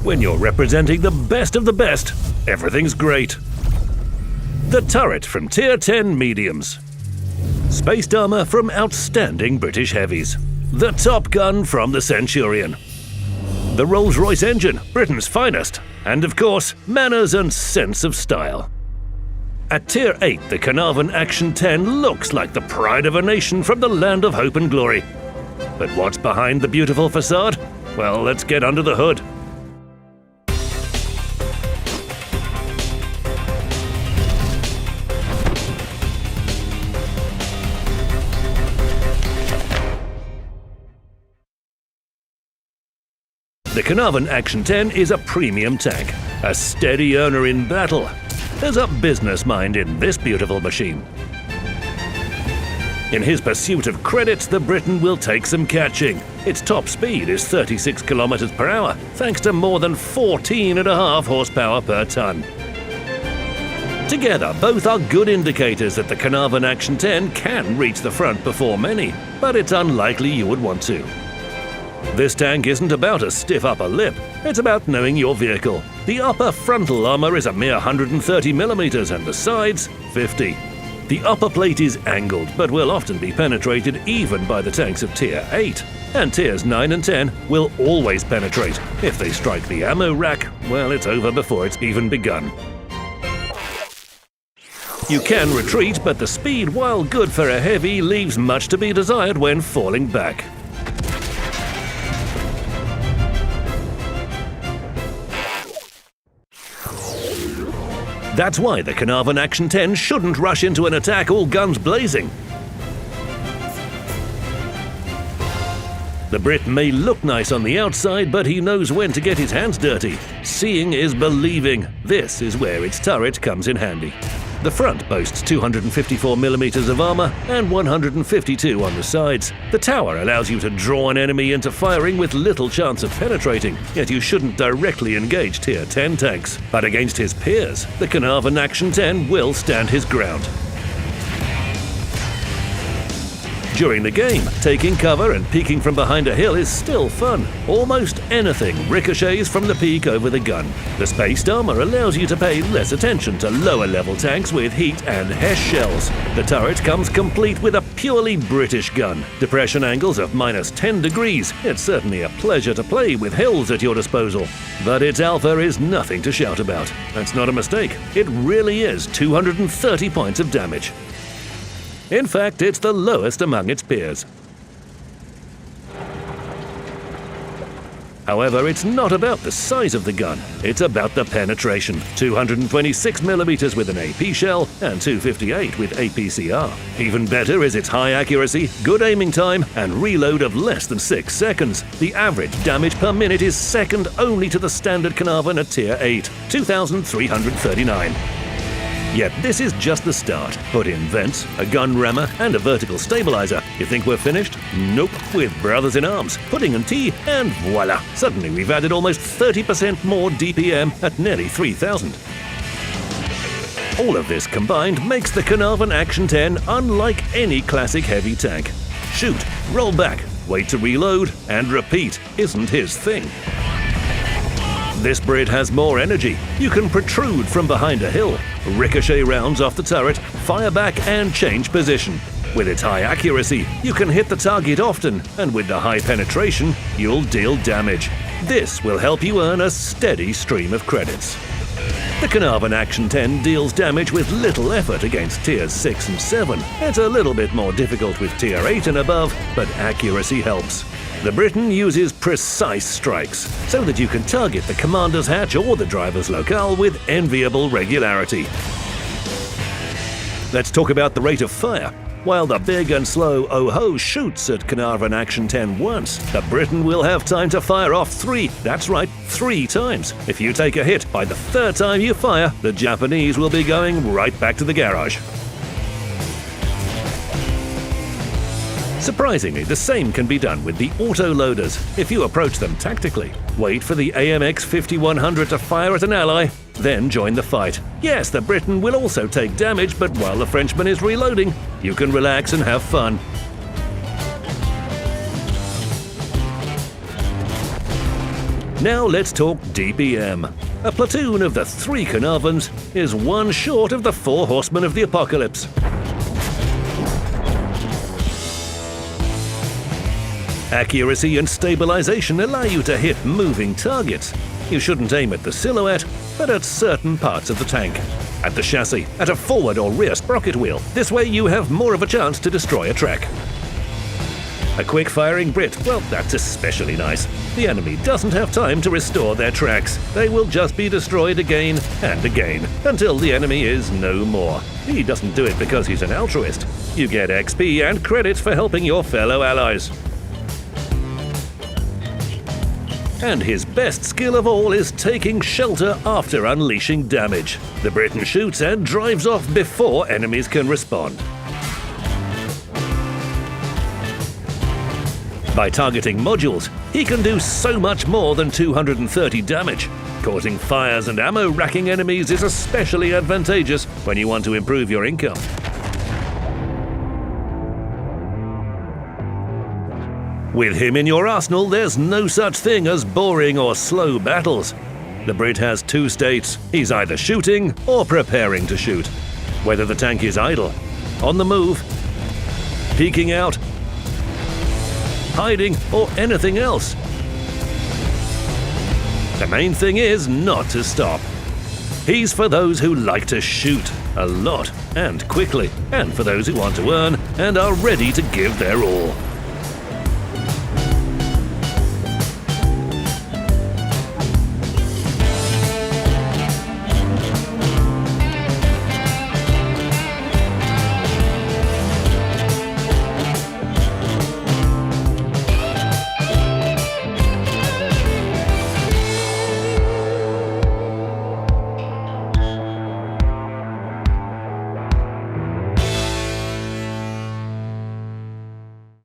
When you're representing the best of the best, everything's great. The turret from Tier 10 mediums. Spaced armor from outstanding British heavies. The Top Gun from the Centurion. The Rolls-Royce engine, Britain's finest. And of course, manners and sense of style. At Tier 8, the Caernarvon Action 10 looks like the pride of a nation from the land of hope and glory. But what's behind the beautiful facade? Well, let's get under the hood. The Caernarvon Action 10 is a premium tank, a steady earner in battle. There's a business mind in this beautiful machine. In his pursuit of credits, the Briton will take some catching. Its top speed is 36 kilometers per hour, thanks to more than 14.5 horsepower per ton. Together, both are good indicators that the Caernarvon Action 10 can reach the front before many, but it's unlikely you would want to. This tank isn't about a stiff upper lip, it's about knowing your vehicle. The upper frontal armor is a mere 130 millimeters and the sides, 50. The upper plate is angled, but will often be penetrated even by the tanks of Tier 8. And Tiers 9 and 10 will always penetrate. If they strike the ammo rack, well, it's over before it's even begun. You can retreat, but the speed, while good for a heavy, leaves much to be desired when falling back. That's why the Caernarvon Action 10 shouldn't rush into an attack all guns blazing. The Brit may look nice on the outside, but he knows when to get his hands dirty. Seeing is believing. This is where its turret comes in handy. The front boasts 254 millimeters of armor and 152 on the sides. The tower allows you to draw an enemy into firing with little chance of penetrating, yet you shouldn't directly engage Tier 10 tanks. But against his peers, the Caernarvon Action 10 will stand his ground. During the game, taking cover and peeking from behind a hill is still fun. Almost anything ricochets from the peak over the gun. The spaced armor allows you to pay less attention to lower-level tanks with heat and HESH shells. The turret comes complete with a purely British gun. Depression angles of -10 degrees. It's certainly a pleasure to play with hills at your disposal. But its alpha is nothing to shout about. That's not a mistake. It really is 230 points of damage. In fact, it's the lowest among its peers. However, it's not about the size of the gun, it's about the penetration. 226 millimeters with an AP shell and 258 with APCR. Even better is its high accuracy, good aiming time, and reload of less than 6 seconds. The average damage per minute is second only to the standard Caernarvon at Tier 8, 2,339. Yet this is just the start. Put in vents, a gun rammer, and a vertical stabilizer. You think we're finished? Nope. With brothers in arms, pudding and tea, and voila! Suddenly we've added almost 30% more DPM at nearly 3,000. All of this combined makes the Caernarvon Action 10 unlike any classic heavy tank. Shoot, roll back, wait to reload, and repeat isn't his thing. This Brit has more energy. You can protrude from behind a hill, ricochet rounds off the turret, fire back and change position. With its high accuracy, you can hit the target often, and with the high penetration, you'll deal damage. This will help you earn a steady stream of credits. The Caernarvon Action 10 deals damage with little effort against Tiers 6 and 7. It's a little bit more difficult with Tier 8 and above, but accuracy helps. The Briton uses precise strikes, so that you can target the commander's hatch or the driver's locale with enviable regularity. Let's talk about the rate of fire. While the big and slow Oh-Ho shoots at Caernarvon Action 10 once, the Briton will have time to fire off 3, that's right, 3 times. If you take a hit by the 3rd time you fire, the Japanese will be going right back to the garage. Surprisingly, the same can be done with the auto-loaders if you approach them tactically. Wait for the AMX 5100 to fire at an ally, then join the fight. Yes, the Briton will also take damage, but while the Frenchman is reloading, you can relax and have fun. Now let's talk DPM. A platoon of the 3 Caernarvons is one short of the 4 horsemen of the apocalypse. Accuracy and stabilization allow you to hit moving targets. You shouldn't aim at the silhouette, but at certain parts of the tank. At the chassis, at a forward or rear sprocket wheel. This way you have more of a chance to destroy a track. A quick-firing Brit, well, that's especially nice. The enemy doesn't have time to restore their tracks. They will just be destroyed again and again, until the enemy is no more. He doesn't do it because he's an altruist. You get XP and credits for helping your fellow allies. And his best skill of all is taking shelter after unleashing damage. The Briton shoots and drives off before enemies can respond. By targeting modules, he can do so much more than 230 damage. Causing fires and ammo-racking enemies is especially advantageous when you want to improve your income. With him in your arsenal, there's no such thing as boring or slow battles. The Brit has 2 states. He's either shooting or preparing to shoot. Whether the tank is idle, on the move, peeking out, hiding, or anything else. The main thing is not to stop. He's for those who like to shoot a lot and quickly, and for those who want to earn and are ready to give their all.